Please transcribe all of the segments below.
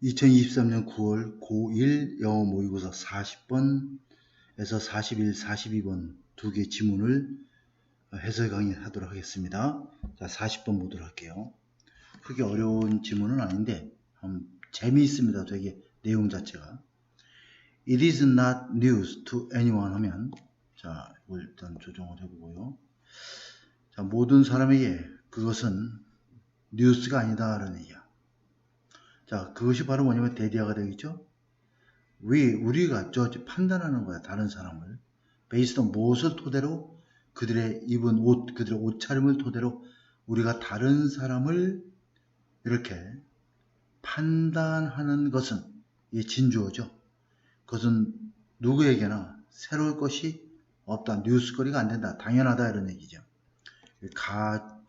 2023년 9월 고1 영어 모의고사 40번에서 41, 42번 두 개 지문을 해설 강의하도록 하겠습니다. 자, 40번 보도록 할게요. 크게 어려운 지문은 아닌데 재미있습니다. 되게 내용 자체가. It is not news to anyone 하면, 자, 이걸 일단 조정을 해보고요. 자, 모든 사람에게 그것은 뉴스가 아니다 라는 얘기야. 자, 그것이 바로 뭐냐면 대디아가 되겠죠. 우리가 판단하는 거야. 다른 사람을 based on 무엇을 토대로, 그들의 입은 옷, 그들의 옷차림을 토대로 우리가 다른 사람을 이렇게 판단하는 것은, 이게 진주어죠. 그것은 누구에게나 새로울 것이 없다. 뉴스거리가 안 된다. 당연하다 이런 얘기죠.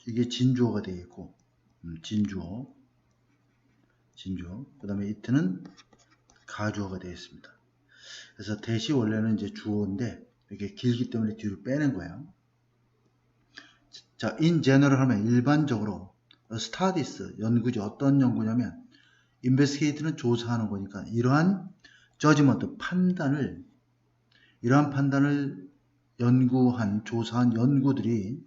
이게 진주어가 되겠고, 진주어. 그 다음에 it는 가주어가 되겠습니다. 그래서 대시 원래는 이제 주어인데 이게 길기 때문에 뒤로 빼는 거예요. 자, in general 하면 일반적으로, studies 연구죠. 어떤 연구냐면 investigate는 조사하는 거니까 이러한 judgment 이러한 판단을 조사한 연구들이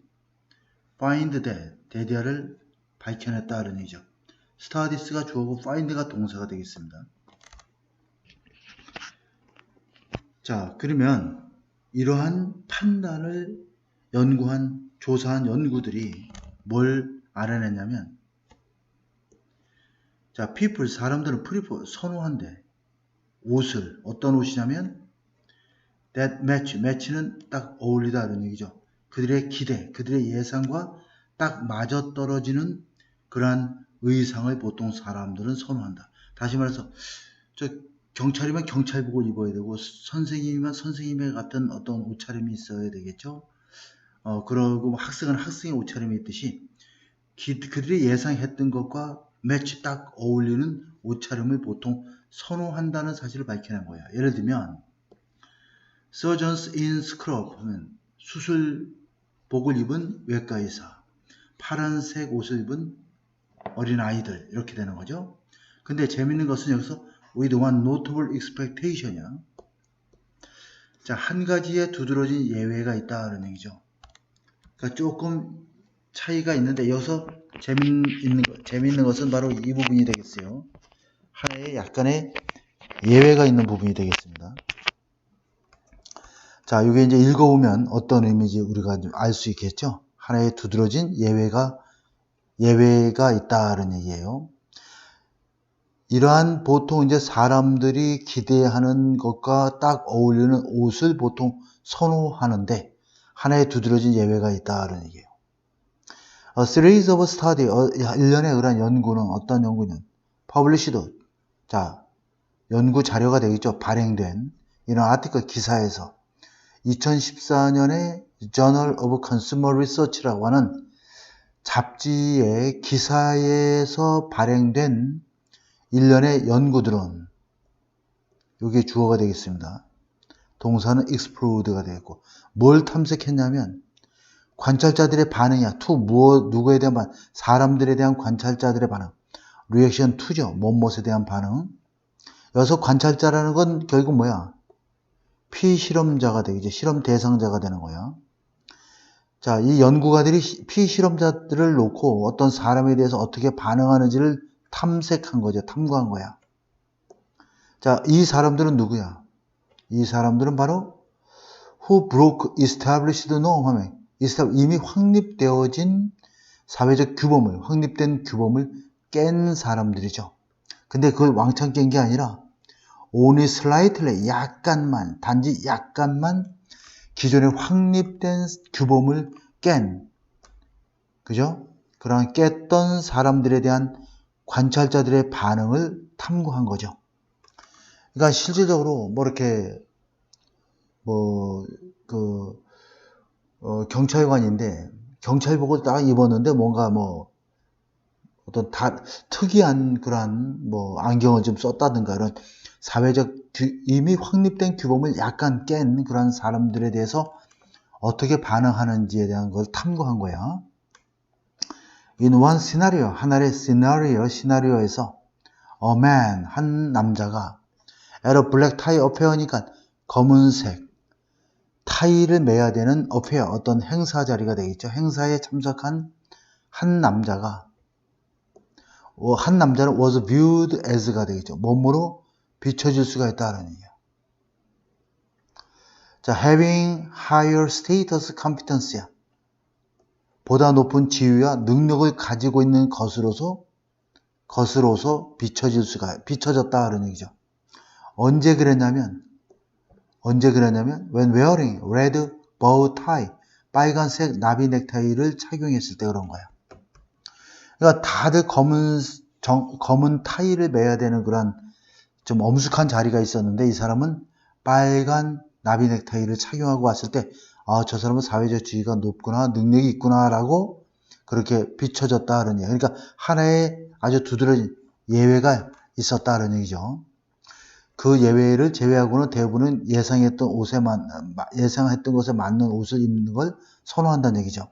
find that 대디아를 밝혀냈다는 얘기죠. studies가 주어고 find가 동사가 되겠습니다. 자, 그러면 이러한 판단을 조사한 연구들이 뭘 알아냈냐면, 자, people, 사람들은 prefer, 선호한대. 옷을, 어떤 옷이냐면 that match는 딱 어울리다 이런 얘기죠. 그들의 기대, 그들의 예상과 딱 맞아떨어지는 그러한 의상을 보통 사람들은 선호한다. 다시 말해서 경찰이면 경찰복을 입어야 되고, 선생님이면 선생님의 같은 어떤 옷차림이 있어야 되겠죠. 그러고 학생은 학생의 옷차림이 있듯이 그들이 예상했던 것과 매치 딱 어울리는 옷차림을 보통 선호한다는 사실을 밝혀낸 거야. 예를 들면 surgeons in scrub 하면 수술복을 입은 외과의사, 파란색 옷을 입은 어린아이들, 이렇게 되는 거죠. 근데 재밌는 것은 여기서 with one notable expectation이야. 자, 한 가지에 두드러진 예외가 있다는 얘기죠. 그러니까 조금 차이가 있는데 여기서 재밌는 것은 바로 이 부분이 되겠어요. 하나의 약간의 예외가 있는 부분이 되겠습니다. 자, 이게 이제 읽어보면 어떤 의미인지 우리가 알 수 있겠죠. 하나의 두드러진 예외가 있다는 얘기예요. 이러한 보통 이제 사람들이 기대하는 것과 딱 어울리는 옷을 보통 선호하는데 하나의 두드러진 예외가 있다는 얘기예요. A series of study, 일련의 그런 연구는 어떤 연구는 published, 자, 연구 자료가 되겠죠. 발행된 이런 아티클 기사에서 2014년에 Journal of Consumer Research라고 하는 잡지의 기사에서 발행된 일련의 연구들은, 이게 주어가 되겠습니다. 동사는 explored가 되겠고, 뭘 탐색했냐면 관찰자들의 반응이야. 누구에 대한 반응? 사람들에 대한 관찰자들의 반응. reaction to죠. 무엇에 대한 반응. 여기서 관찰자라는 건 결국 뭐야? 피실험자가 되겠죠. 실험 대상자가 되는 거야. 자, 이 연구가들이 피실험자들을 놓고 어떤 사람에 대해서 어떻게 반응하는지를 탐색한 거죠. 탐구한 거야. 자, 이 사람들은 누구야? 이 사람들은 바로 who broke established norm 하면 이미 확립되어진 사회적 규범을, 확립된 규범을 깬 사람들이죠. 근데 그걸 왕창 깬 게 아니라 only slightly, 약간만, 단지 약간만 기존에 확립된 규범을 그죠? 그런 깼던 사람들에 대한 관찰자들의 반응을 탐구한 거죠. 그러니까 실질적으로 경찰관인데 경찰복을 딱 입었는데 뭔가 어떤 특이한 그런 안경을 좀 썼다든가 이런 사회적 이미 확립된 규범을 약간 깬 그런 사람들에 대해서 어떻게 반응하는지에 대한 걸 탐구한 거야. In one scenario, 하나의 시나리오에서 a man, 한 남자가 at a black tie affair니까 검은색 타이를 매야 되는 affair, 어떤 행사 자리가 되겠죠. 행사에 참석한 한 남자가 한 남자는 was viewed as가 되겠죠. 몸으로 비춰질 수가 있다는 얘기예요. 자, having higher status competence야. 보다 높은 지위와 능력을 가지고 있는 것으로서 비춰졌다는 얘기죠. 언제 그랬냐면 when wearing red bow tie, 빨간색 나비 넥타이를 착용했을 때 그런 거야. 그러니까 다들 검은 타이를 매야 되는 그런 좀 엄숙한 자리가 있었는데 이 사람은 빨간 나비 넥타이를 착용하고 왔을 때 저 사람은 사회적 지위가 높구나, 능력이 있구나라고 그렇게 비춰졌다는 얘기예요. 그러니까 하나의 아주 두드러진 예외가 있었다는 얘기죠. 그 예외를 제외하고는 대부분은 예상했던 것에 맞는 옷을 입는 걸 선호한다는 얘기죠.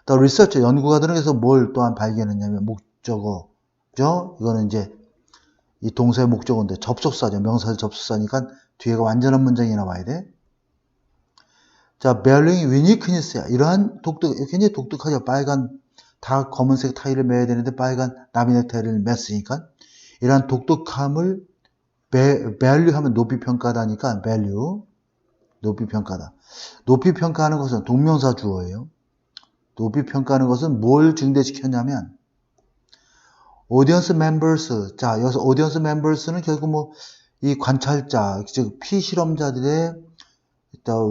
더 리서치, 연구가들은 그래서 뭘 또한 발견했냐면 목적어죠. 이거는 이제 이 동사의 목적어인데 접속사죠. 명사의 접속사니까 뒤에가 완전한 문장이 나와야 돼. 자, bearing uniqueness야. 이러한 굉장히 독특하죠. 다 검은색 타이를 매야 되는데 빨간 나비 넥타이를 맸으니까 이러한 독특함을 value 하면 높이 평가하다니까 value, 높이 평가다. 높이 평가하는 것은 동명사 주어예요. 높이 평가하는 것은 뭘 증대시켰냐면 audience members. 자, 여기서 audience members는 결국 이 관찰자, 즉 피실험자들의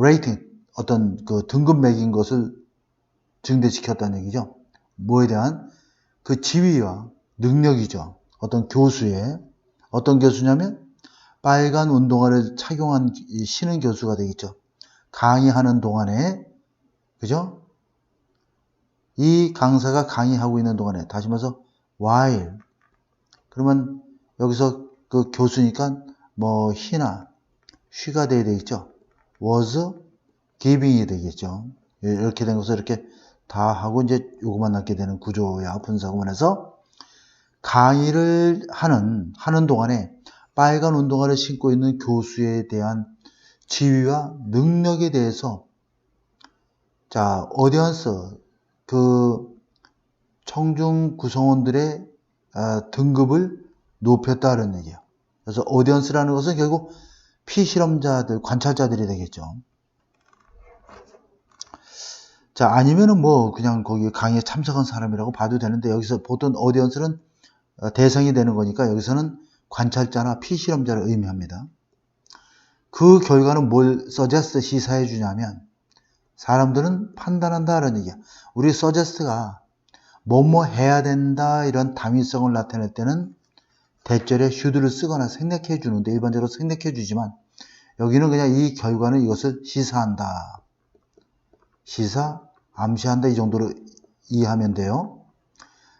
레이팅, 어떤 그 등급 매긴 것을 증대시켰다는 얘기죠. 뭐에 대한 그 지위와 능력이죠. 어떤 교수냐면 빨간 운동화를 착용한 신은 교수가 되겠죠. 강의하는 동안에, 그죠? 이 강사가 강의하고 있는 동안에, 다시 말해서 while. 그러면 여기서 그 교수니까 he나 she가 돼야 되겠죠. was giving이 되겠죠. 이렇게 된 것을 이렇게 다 하고 이제 요거만 남게 되는 구조야, 분사구문에서. 강의를 하는 동안에 빨간 운동화를 신고 있는 교수에 대한 지위와 능력에 대해서 자, audience, 그 청중 구성원들의 등급을 높였다는 얘기예요. 그래서 audience라는 것은 결국 피실험자들, 관찰자들이 되겠죠. 자, 아니면은 그냥 거기 강의에 참석한 사람이라고 봐도 되는데 여기서 보통 audience는 대상이 되는 거니까 여기서는 관찰자나 피실험자를 의미합니다. 그 결과는 뭘 suggest, 시사해 주냐면 사람들은 판단한다라는 얘기야. 우리 suggest가 뭐뭐 해야 된다 이런 당위성을 나타낼 때는 대절에 should를 쓰거나 생략해 주는데 일반적으로 생략해 주지만 여기는 그냥 이 결과는 이것을 시사한다. 암시한다 이 정도로 이해하면 돼요.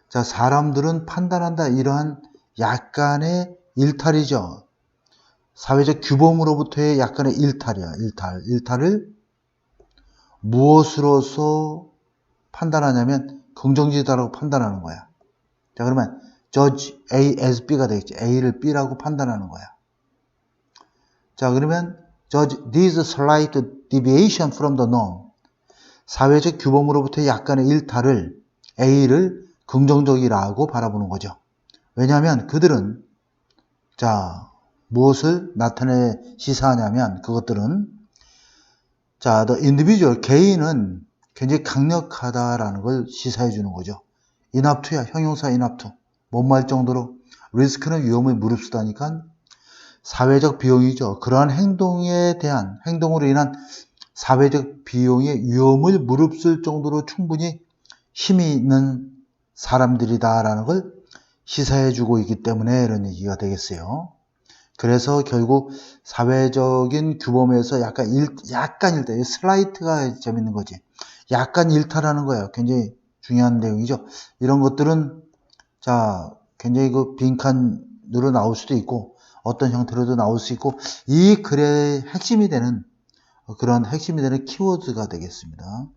자, 사람들은 판단한다. 이러한 약간의 일탈이죠. 사회적 규범으로부터의 약간의 일탈이야. 일탈을 무엇으로서 판단하냐면 긍정적이다라고 판단하는 거야. 자, 그러면 judge A as B가 되겠지. A를 B라고 판단하는 거야. 자, 그러면 judge this slight deviation from the norm. 사회적 규범으로부터의 약간의 일탈을 A를 긍정적이라고 바라보는 거죠. 왜냐하면 그들은 자, 무엇을 시사하냐면 그것들은 자, the individual, 개인은 굉장히 강력하다라는 걸 시사해 주는 거죠. enough to야, 형용사 enough to. 못말 정도로 리스크는 위험을 무릅쓰다니까 사회적 비용이죠. 그러한 행동으로 인한 사회적 비용의 위험을 무릅쓸 정도로 충분히 힘이 있는 사람들이다라는 걸 시사해 주고 있기 때문에 이런 얘기가 되겠어요. 그래서 결국 사회적인 규범에서 약간 일탈, 슬라이트가 재밌는 거지. 약간 일탈하는 거예요. 굉장히 중요한 내용이죠. 이런 것들은 자, 굉장히 그 빈칸으로 나올 수도 있고 어떤 형태로도 나올 수 있고 이 글의 핵심이 되는 키워드가 되겠습니다.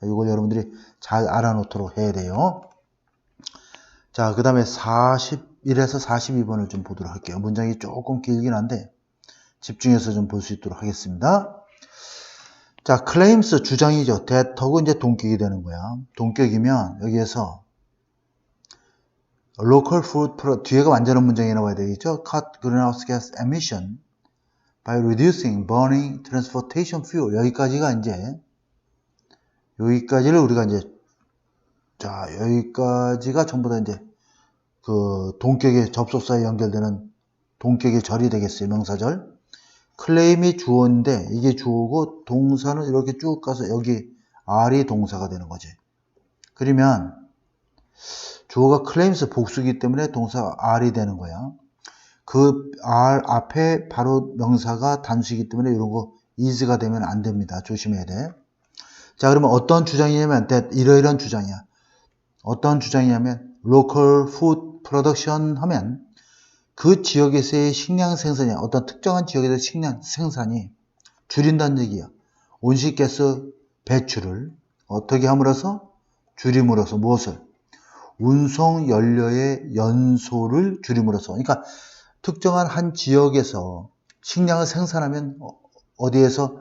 이걸 여러분들이 잘 알아놓도록 해야 돼요. 자, 그 다음에 40 41에서 42번을 좀 보도록 할게요. 문장이 조금 길긴 한데 집중해서 좀 볼 수 있도록 하겠습니다. 자, claims 주장이죠. that하고 이제 동격이 되는 거야. 동격이면 여기에서 local food 뒤에가 완전한 문장이 나와야 되겠죠. cut greenhouse gas emission by reducing burning transportation fuel. 여기까지가 이제 여기까지를 우리가 이제 자, 여기까지가 전부 다 이제 그 동격의 접속사에 연결되는 동격의 절이 되겠어요. 명사절. 클레임이 주어인데 이게 주어고 동사는 이렇게 쭉 가서 여기 R이 동사가 되는 거지. 그러면 주어가 claims 복수기 때문에 동사 R이 되는 거야. 그 R 앞에 바로 명사가 단수이기 때문에 이런 거 is가 되면 안 됩니다. 조심해야 돼. 자, 그러면 어떤 주장이냐면 that 이러이러한 주장이야. 어떤 주장이냐면 local food production 하면 그 지역에서의 식량 생산이 어떤 특정한 지역에서 식량 생산이 줄인다는 얘기야. 온실가스 배출을 어떻게 함으로써? 줄임으로써 무엇을? 운송 연료의 연소를 줄임으로써. 그러니까 특정한 한 지역에서 식량을 생산하면 어디에서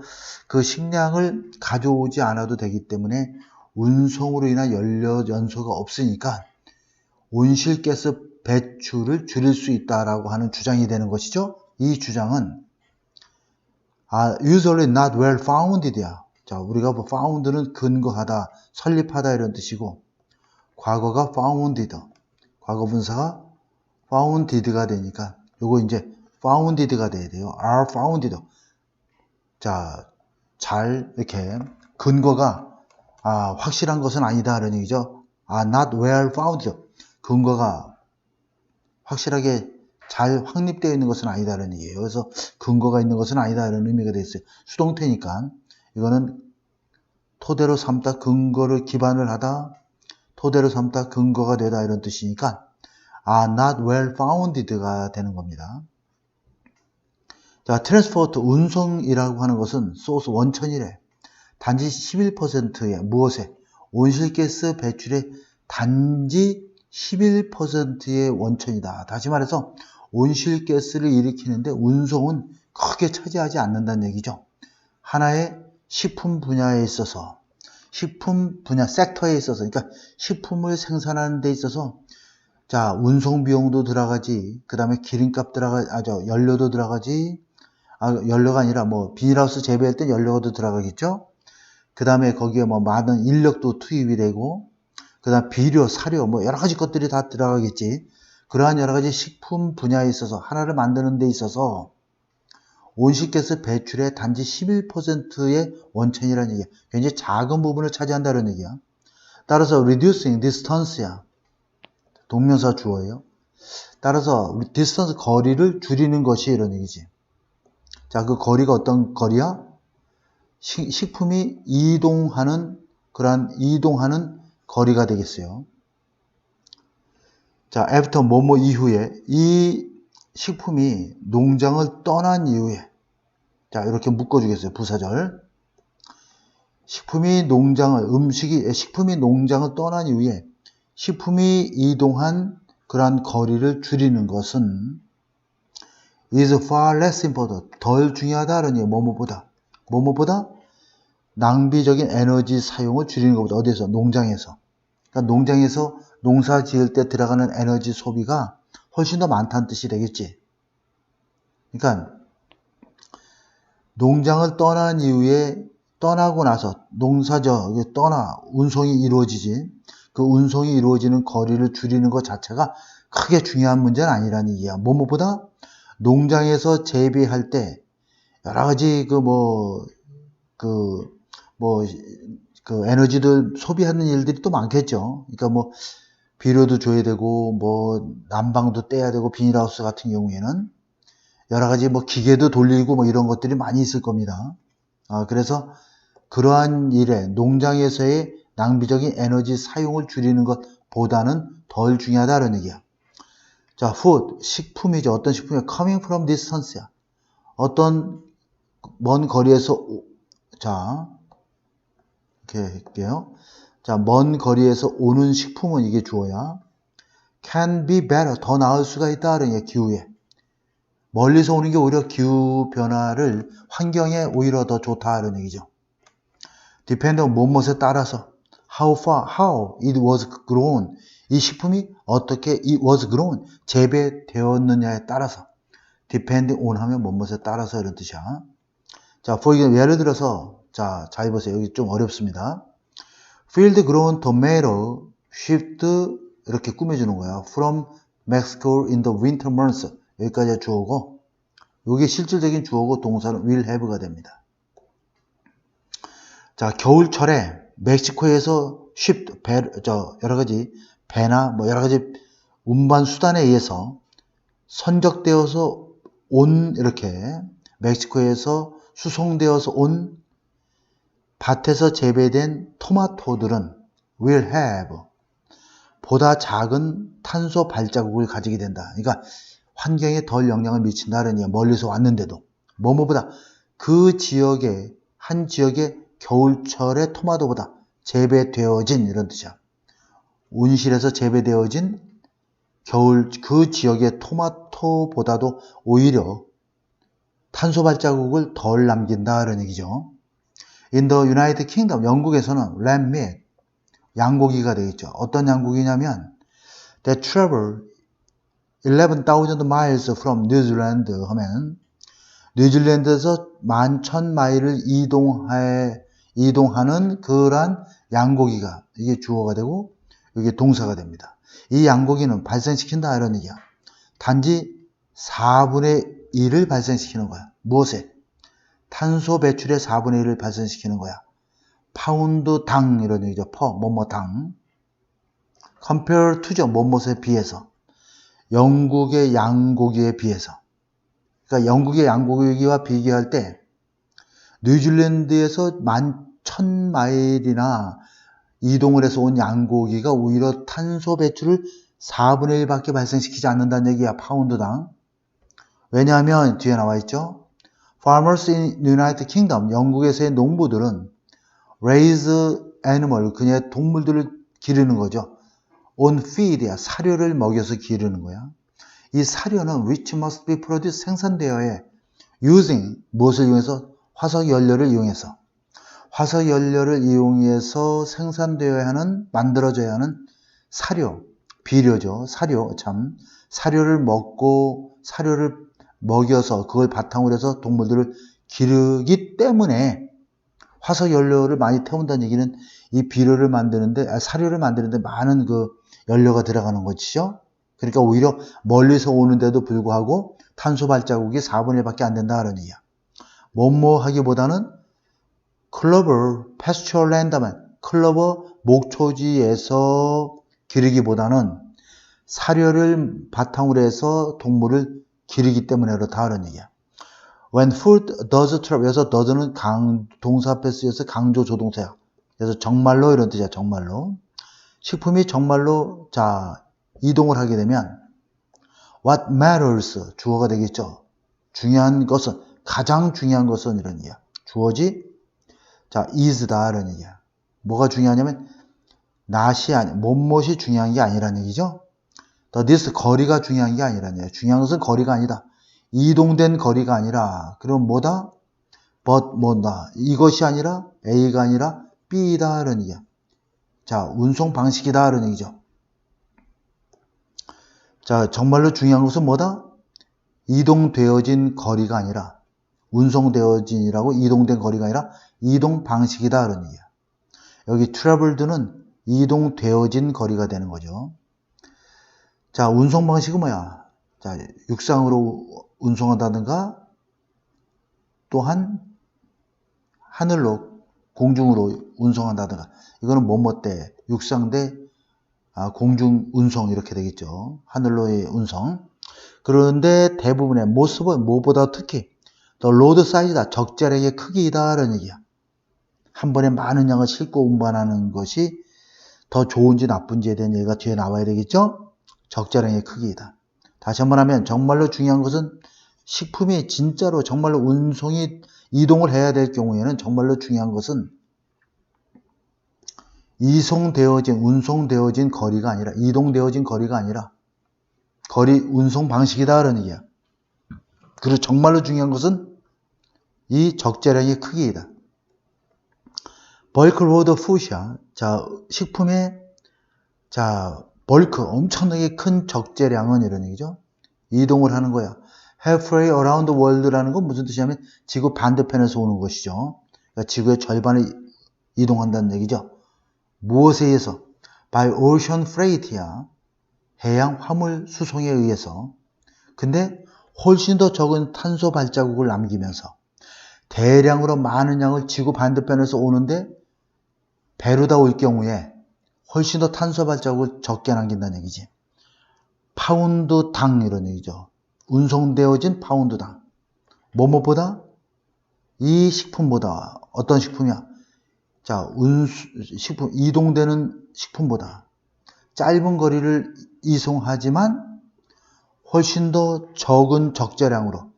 그 식량을 가져오지 않아도 되기 때문에 운송으로 인한 연료 연소가 없으니까 온실가스 배출을 줄일 수 있다라고 하는 주장이 되는 것이죠. 이 주장은 usually not well founded야. 자, 우리가 뭐 found는 근거하다, 설립하다 이런 뜻이고 과거가 founded, 과거 분사가 founded가 되니까 요거 이제 founded가 돼야 돼요. are founded. 자, 잘 이렇게 근거가 확실한 것은 아니다 이런 얘기죠. not well founded. 근거가 확실하게 잘 확립되어 있는 것은 아니다라는 얘기예요. 그래서 근거가 있는 것은 아니다라는 의미가 되어 있어요. 수동태니까 이거는 토대로 삼다, 근거를 기반을 하다, 토대로 삼다, 근거가 되다 이런 뜻이니까 not well founded가 되는 겁니다. 자, transport, 운송이라고 하는 것은 소스 원천이래. 단지 11%의 무엇에? 온실가스 배출의 단지 11%의 원천이다. 다시 말해서 온실가스를 일으키는데 운송은 크게 차지하지 않는다는 얘기죠. 하나의 식품 분야에 있어서 식품 분야 섹터에 있어서 그러니까 식품을 생산하는 데 있어서 자, 운송 비용도 들어가지. 그다음에 기름값 연료도 들어가지. 연료가 아니라 뭐 비닐하우스 재배할 때 연료도 들어가겠죠. 그다음에 거기에 뭐 많은 인력도 투입이 되고 그 다음 비료, 사료 뭐 여러 가지 것들이 다 들어가겠지. 그러한 여러 가지 식품 분야에 있어서 하나를 만드는 데 있어서 온실가스 배출의 단지 11%의 원천이라는 얘기야. 굉장히 작은 부분을 차지한다는 얘기야. 따라서 reducing distance야. 동명사 주어예요. 따라서 distance 거리를 줄이는 것이 이런 얘기지. 자, 그 거리가 어떤 거리야? 식품이 이동하는 거리가 되겠어요. 자, after 뭐뭐 이후에 이 식품이 농장을 떠난 이후에 자, 이렇게 묶어주겠어요. 부사절. 식품이 농장을 떠난 이후에 식품이 이동한 그러한 거리를 줄이는 것은 is far less important. 덜 중요하다는 얘기예요. 뭐뭐보다 낭비적인 에너지 사용을 줄이는 것보다 어디에서? 농장에서. 그러니까 농장에서 농사 지을 때 들어가는 에너지 소비가 훨씬 더 많다는 뜻이 되겠지. 그러니까 농장을 떠난 이후에 떠나고 나서 운송이 이루어지지. 그 운송이 이루어지는 거리를 줄이는 것 자체가 크게 중요한 문제는 아니라는 얘기야. 뭐뭐보다 농장에서 재배할 때 여러 가지 에너지들 소비하는 일들이 또 많겠죠. 그러니까 뭐 비료도 줘야 되고 뭐 난방도 떼야 되고 비닐하우스 같은 경우에는 여러 가지 뭐 기계도 돌리고 뭐 이런 것들이 많이 있을 겁니다. 그래서 그러한 일에 농장에서의 낭비적인 에너지 사용을 줄이는 것보다는 덜 중요하다는 얘기야. 자, food, 식품이죠. 어떤 식품이야? coming from distance야. 어떤 먼 거리에서 자, 이렇게 할게요. 자, 먼 거리에서 오는 식품은 이게 주어야. can be better. 더 나을 수가 있다. 그러니까 기후에. 멀리서 오는 게 오히려 기후 변화를 환경에 오히려 더 좋다. 이런 얘기죠. depend on 무엇에 따라서 how it was grown. 이 식품이 어떻게 it was grown 재배되었느냐에 따라서 depend on 하면 무엇에 따라서 이런 뜻이야. 자, for example, 예를 들어서 잘 보세요. 여기 좀 어렵습니다. field grown tomato shipped 이렇게 꾸며주는 거야. from Mexico in the winter months. 여기까지 주어고 여기 실질적인 주어고 동사는 will have가 됩니다. 자, 겨울철에 멕시코에서 shipped 여러 가지 배나 뭐 여러 가지 운반 수단에 의해서 선적되어서 온 이렇게 멕시코에서 수송되어서 온 밭에서 재배된 토마토들은 will have 보다 작은 탄소 발자국을 가지게 된다. 그러니까 환경에 덜 영향을 미친다는 얘기야. 멀리서 왔는데도 뭐뭐보다 그 지역의 한 지역의 겨울철의 토마토보다 재배되어진 이런 뜻이야. 온실에서 재배되어진 겨울 그 지역의 토마토보다도 오히려 탄소 발자국을 덜 남긴다 이런 얘기죠. In the United Kingdom, 영국에서는 lamb meat, 양고기가 되겠죠. 어떤 양고기냐면 that travel 11,000 miles from New Zealand 하면 뉴질랜드에서 11,000마일을 이동하는 그러한 양고기가 이게 주어가 되고 이게 동사가 됩니다. 이 양고기는 발생시킨다 이런 얘기야. 단지 4분의 1을 발생시키는 거야. 무엇에? 탄소 배출의 4분의 1을 발생시키는 거야. 파운드 당 이런 얘기죠. 뭐뭐 당. compare to죠. 뭐뭐에 비해서. 영국의 양고기에 비해서. 그러니까 영국의 양고기와 비교할 때 뉴질랜드에서 11,000마일이나 이동을 해서 온 양고기가 오히려 탄소 배출을 4분의 1밖에 발생시키지 않는다는 얘기야. 파운드당. 왜냐하면 뒤에 나와 있죠. Farmers in United Kingdom, 영국에서의 농부들은 raise animal, 그냥 동물들을 기르는 거죠. on feed야, 사료를 먹여서 기르는 거야. 이 사료는 which must be produced, 생산되어야 해. using, 무엇을 이용해서? 화석연료를 이용해서. 화석연료를 이용해서 생산되어야 하는, 만들어져야 하는 사료, 비료죠. 사료, 참. 사료를 먹여서 그걸 바탕으로 해서 동물들을 기르기 때문에 화석연료를 많이 태운다는 얘기는 이 비료를 만드는데, 사료를 만드는데 많은 그 연료가 들어가는 것이죠. 그러니까 오히려 멀리서 오는데도 불구하고 탄소 발자국이 4분의 1밖에 안 된다 그런 얘기야. 뭐뭐 하기보다는 클로버, 패스처럴 랜드만, 클로버 목초지에서 기르기보다는 사료를 바탕으로 해서 동물을 기르기 때문에 그렇다 그런 얘기야. When food does travel, 여기서 does는 동사 앞에 쓰여서 강조 조동사야. 그래서 정말로 이런 뜻이야. 정말로. 식품이 정말로 이동을 하게 되면 what matters 주어가 되겠죠. 중요한 것은 가장 중요한 것은 이런 얘기야. 주어지 is다 이런 얘기야. 뭐가 중요하냐면 뭐뭇이 중요한 게 아니라는 얘기죠. this 거리가 중요한 게 아니라는 얘기야. 중요한 것은 거리가 아니다. 이동된 거리가 아니라 그럼 뭐다? 뭐다. 이것이 아니라 A가 아니라 B다 이런 얘기야. 운송 방식이다 이런 얘기죠. 정말로 중요한 것은 뭐다? 이동되어진 거리가 아니라 운송되어진이라고 이동된 거리가 아니라 이동 방식이다 그런 얘기야. 여기 traveled는 이동되어진 거리가 되는 거죠. 운송 방식은 뭐야? 육상으로 운송한다든가 또한 하늘로 공중으로 운송한다든가 이거는 뭐뭐 때 육상 대 공중 운송 이렇게 되겠죠. 하늘로의 운송. 그런데 대부분의 모습은 뭐보다 특히 더 로드 사이즈다. 적재량의 크기이다 라는 얘기야. 한 번에 많은 양을 싣고 운반하는 것이 더 좋은지 나쁜지에 대한 얘기가 뒤에 나와야 되겠죠. 적재량의 크기이다. 다시 한번 하면 정말로 중요한 것은 식품이 진짜로 정말로 운송이 이동을 해야 될 경우에는 정말로 중요한 것은 운송되어진 거리가 아니라, 이동되어진 거리가 아니라, 운송 방식이다. 그런 얘기야. 그리고 정말로 중요한 것은 이 적재량의 크기이다. 벌크 로드 푸시야. 자, 식품의, 벌크, 엄청나게 큰 적재량은 이런 얘기죠. 이동을 하는 거야. halfway around the world라는 건 무슨 뜻이냐면 지구 반대편에서 오는 것이죠. 그러니까 지구의 절반을 이동한다는 얘기죠. 무엇에 의해서? by ocean freight야. 해양 화물 수송에 의해서. 근데 훨씬 더 적은 탄소 발자국을 남기면서 대량으로 많은 양을 지구 반대편에서 오는데 배로다 올 경우에 훨씬 더 탄소 발자국을 적게 남긴다는 얘기지. 파운드당 이런 얘기죠. 운송되어진 파운드당. 뭐뭐보다? 이 식품보다. 어떤 식품이야? 자, 식품, 이동되는 식품보다 짧은 거리를 이송하지만 훨씬 더 적은 적재량으로.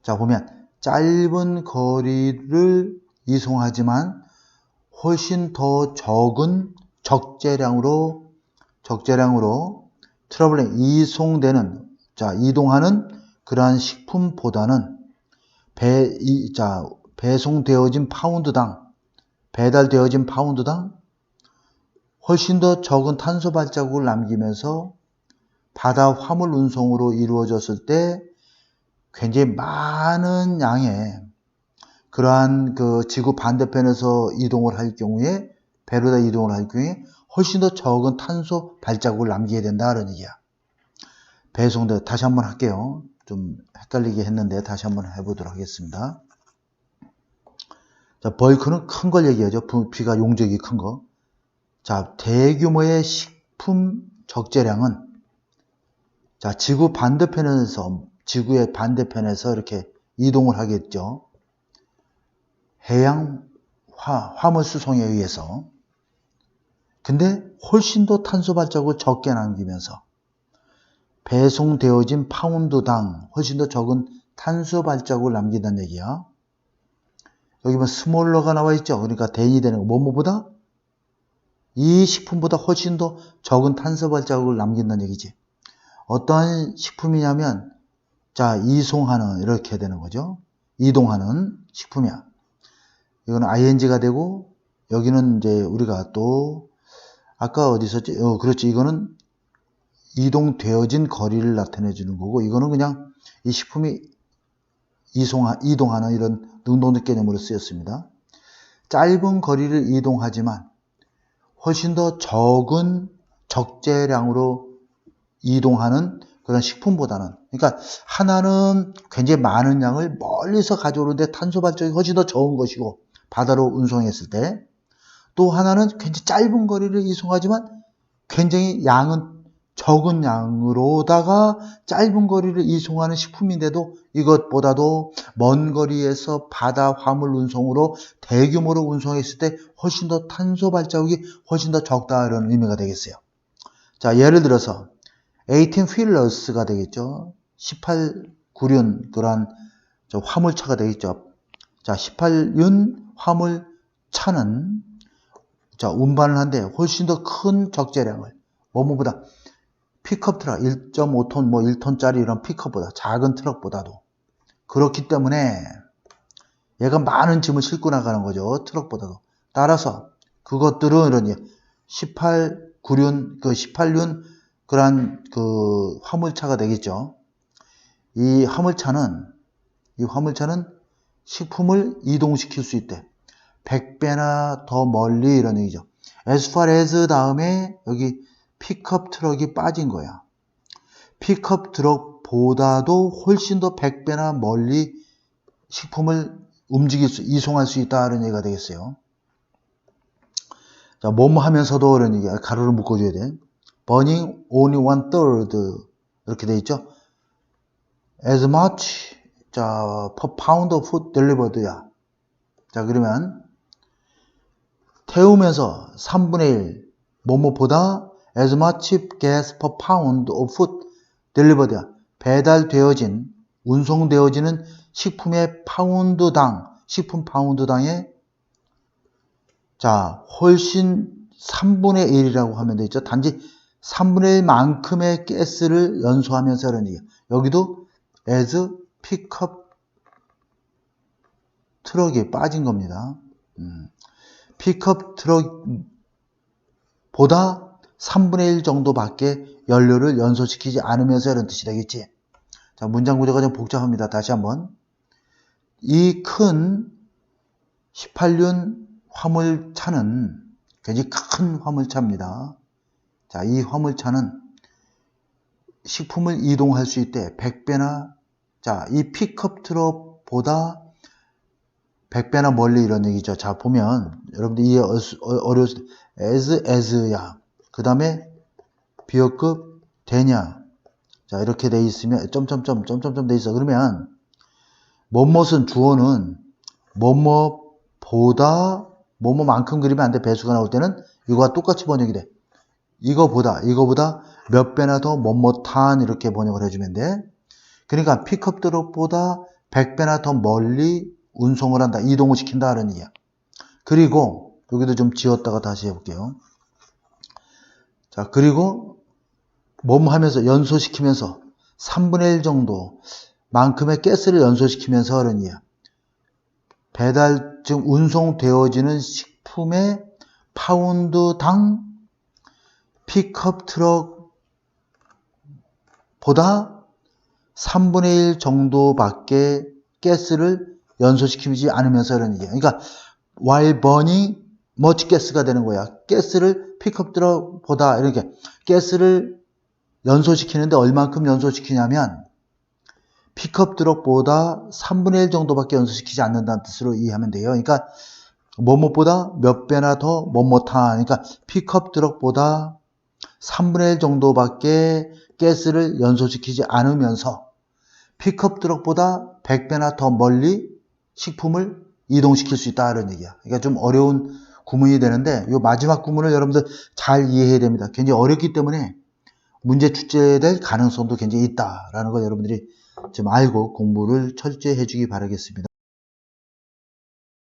자, 보면 짧은 거리를 이송하지만 훨씬 더 적은 적재량으로 트러블링, 이동하는 그러한 식품보다는 배송되어진 파운드당, 배달되어진 파운드당 훨씬 더 적은 탄소 발자국을 남기면서 바다 화물 운송으로 이루어졌을 때 굉장히 많은 양의 그러한 그 지구 반대편에서 이동을 할 경우에, 배로다 이동을 할 경우에 훨씬 더 적은 탄소 발자국을 남기게 된다. 그런 얘기야. 배송돼. 다시 한번 할게요. 좀 헷갈리게 했는데 다시 한번 해보도록 하겠습니다. 자, 벌크는 큰 걸 얘기하죠. 부피가 용적이 큰 거. 자, 대규모의 식품 적재량은 자, 지구의 반대편에서 이렇게 이동을 하겠죠. 해양 화물 수송에 의해서. 근데 훨씬 더 탄소 발자국을 적게 남기면서 배송되어진 파운드당 훨씬 더 적은 탄소 발자국을 남긴다는 얘기야. 여기 뭐 스몰러가 나와 있죠. 그러니까 대인이 되는 거. 뭐뭐보다? 이 식품보다 훨씬 더 적은 탄소 발자국을 남긴다는 얘기지. 어떤 식품이냐면, 자, 이송하는, 이렇게 되는 거죠. 이동하는 식품이야. 이거는 ing가 되고, 여기는 이제 우리가 또, 아까 어디 있었지? 그렇지. 이거는 이동되어진 거리를 나타내 주는 거고, 이거는 그냥 이 식품이 이동하는 이런 능동적 개념으로 쓰였습니다. 짧은 거리를 이동하지만 훨씬 더 적은 적재량으로 이동하는 그런 식품보다는, 그러니까 하나는 굉장히 많은 양을 멀리서 가져오는데 탄소 발자국이 훨씬 더 적은 것이고, 바다로 운송했을 때, 또 하나는 굉장히 짧은 거리를 이송하지만 굉장히 양은 적은 양으로다가 짧은 거리를 이송하는 식품인데도 이것보다도 먼 거리에서 바다 화물 운송으로 대규모로 운송했을 때 훨씬 더 탄소 발자국이 훨씬 더 적다, 이런 의미가 되겠어요. 자, 예를 들어서 18wheelers가 되겠죠. 18구륜 그런 화물차가 되겠죠. 자, 18륜 화물차는 자, 운반을 한데 훨씬 더 큰 적재량을 뭐뭐보다 픽업 트럭 1.5톤 뭐 1톤짜리 이런 픽업보다 작은 트럭보다도 그렇기 때문에 얘가 많은 짐을 싣고 나가는 거죠. 트럭보다도. 따라서 그것들은 이런 18륜 그런 그 화물차가 되겠죠. 이 화물차는 식품을 이동시킬 수 있대. 100배나 더 멀리, 이런 얘기죠. as far as 다음에 여기 픽업 트럭이 빠진 거야. 픽업 트럭보다도 훨씬 더 100배나 멀리 식품을 이송할 수 있다, 이런 얘기가 되겠어요. 자, 뭐뭐 하면서도 이런 얘기야. 가로를 묶어줘야 돼. burning only 1/3 이렇게 돼 있죠. as much 자, per pound of food delivered야. 자, 그러면 태우면서 3분의 1 뭐뭐보다 as much gas per pound of food delivered야. 운송되어지는 식품의 파운드당, 식품 파운드당에 자, 훨씬 3분의 1이라고 하면 되죠. 단지 3분의 1만큼의 가스를 연소하면서 이런 얘기예요. 여기도 as pickup 트럭이 빠진 겁니다. 픽업 트럭보다 3분의 1 정도밖에 연료를 연소시키지 않으면서 이런 뜻이 되겠지. 자, 문장 구조가 좀 복잡합니다. 다시 한번. 이 큰 18륜 화물차는 굉장히 큰 화물차입니다. 자, 이 화물차는 식품을 이동할 수 있대. 100배나, 자, 이 픽업 트럭보다 100배나 멀리 이런 얘기죠. 자, 보면, 여러분들 이해 어려웠을 때, as야. 그 다음에, 비어급 되냐. 자, 이렇게 돼 있으면, 점점점 돼 있어. 그러면, 뭐뭇은 주어는, 뭐뭐보다, 뭐뭐만큼 그리면 안 돼. 배수가 나올 때는, 이거와 똑같이 번역이 돼. 이거보다 몇 배나 더 뭐뭐탄 이렇게 번역을 해주면 돼. 그러니까, 픽업 트럭보다 100배나 더 멀리 운송을 한다. 이동을 시킨다는 얘기야. 그리고 여기도 좀 지웠다가 다시 해볼게요. 자, 그리고 뭐뭐 하면서 연소시키면서 3분의 1 정도 만큼의 가스를 연소시키면서 하는 얘기야. 배달 즉 운송되어지는 식품의 파운드당 픽업 트럭보다 3분의 1 정도밖에 가스를 연소시키지 않으면서 이런 얘기야. 그러니까 while burning much gas가 되는 거야. 가스를 픽업 트럭보다 이렇게 가스를 연소시키는데 얼만큼 연소시키냐면 픽업 트럭보다 3분의 1 정도밖에 연소시키지 않는다는 뜻으로 이해하면 돼요. 그러니까 뭐뭐보다 몇 배나 더 뭐뭐타. 그러니까 픽업 트럭보다 3분의 1 정도밖에 가스를 연소시키지 않으면서 픽업 트럭보다 100배나 더 멀리 식품을 이동시킬 수 있다 이런 얘기야. 그러니까 좀 어려운 구문이 되는데 이 마지막 구문을 여러분들 잘 이해해야 됩니다. 굉장히 어렵기 때문에 문제 출제될 가능성도 굉장히 있다라는 걸 여러분들이 좀 알고 공부를 철저히 해주기 바라겠습니다.